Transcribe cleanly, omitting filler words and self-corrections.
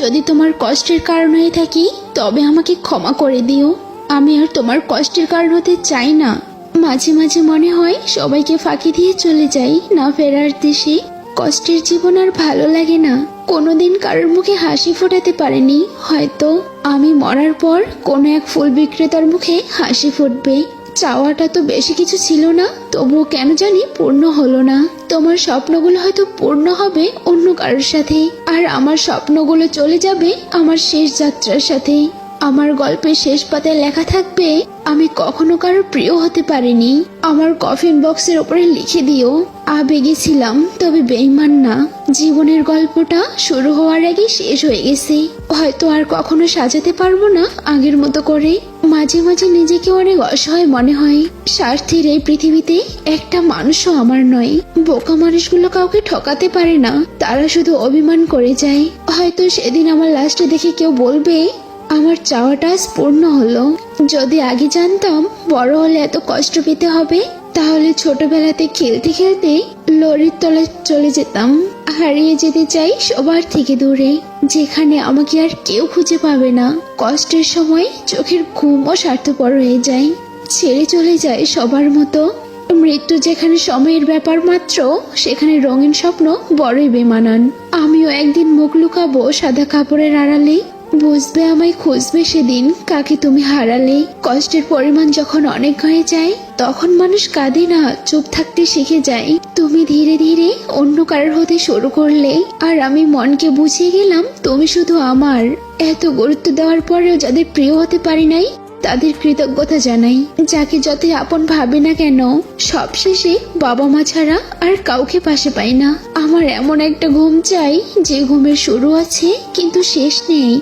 যদি তোমার কষ্টের কারণ হয়ে থাকি তবে আমাকে ক্ষমা করে দিও। আমি আর তোমার কষ্টের কারণ হতে চাই না। মাঝে মাঝে মনে হয় সবাইকে ফাঁকি দিয়ে চলে যাই না ফেরার দেশে। কষ্টের জীবন আর ভালো লাগে না। কোনোদিন কারোর মুখে হাসি ফোটাতে পারেনি, হয়তো আমি মরার পর কোনো এক ফুল বিক্রেতার মুখে হাসি ফুটবে। চাওয়াটা তো বেশি কিছু ছিল না, তবুও কেন জানি পূর্ণ হলো না। তোমার স্বপ্নগুলো হয়তো পূর্ণ হবে অন্য কারোর সাথে, আর আমার স্বপ্নগুলো চলে যাবে আমার শেষ যাত্রার সাথে। আমার গল্পের শেষ পাতায় লেখা থাকবে, আমি কখনো কারোর প্রিয় হতে পারিনি। আমার কফিন বক্সের উপরে লিখে দিও, আবেগে ছিলাম তবে বেঈমান না। জীবনের গল্পটা শুরু হওয়ার আগে শেষ হয়ে গেছে, হয়তো আর কখনো সাজাতে পারবো না আগের মতো করে। মাঝে মাঝে নিজেকে অনেক অসহায় মনে হয়। স্বার্থের এই পৃথিবীতে একটা মানুষও আমার নয়। বোকা মানুষগুলো কাউকে ঠকাতে পারে না, তারা শুধু অভিমান করে যায়। হয়তো সেদিন আমার লাস্টে দেখে কেউ বলবে, আমার চাওয়াটা আজ পূর্ণ হলো। যদি আগে জানতাম বড় হলে এত কষ্ট পেতে হবে, তাহলে ছোটবেলাতে খেলতে খেলতে লরির তলায় চলে যেতাম। হারিয়ে যেতে চাই সবার থেকে দূরে, যেখানে আমাকে আর কেউ খুঁজে পাবে না। কষ্টের সময় চোখের ঘুমও স্বার্থপর হয়ে যায়, ছেড়ে চলে যায় সবার মতো। মৃত্যু যেখানে সময়ের ব্যাপার মাত্র, সেখানে রঙিন স্বপ্ন বড়ই বেমানান। আমিও একদিন মুখ লুকাবো সাদা কাপড়ের আড়ালে, বুঝবে আমায় খুঁজবে সেদিন কাকে তুমি হারালে। কষ্টের পরিমাণ যখন অনেক হয়ে যায়, তখন মানুষ কাঁদে না, চুপ থাকতে শিখে যায়। তুমি ধীরে ধীরে অন্য কারোর হতে শুরু করলে, আর আমি মনকে বুঝিয়ে গেলাম তুমি শুধু আমার। এত গুরুত্ব দেওয়ার পরেও যাদের প্রিয় হতে পারি নাই, তাদের কৃতজ্ঞতা জানাই। যাকে যতই আপন ভাবে না কেন, সবশেষে বাবা মা ছাড়া আর কাউকে পাশে পাই না। আমার এমন একটা ঘুম চাই, যে ঘুমের শুরু আছে কিন্তু শেষ নেই।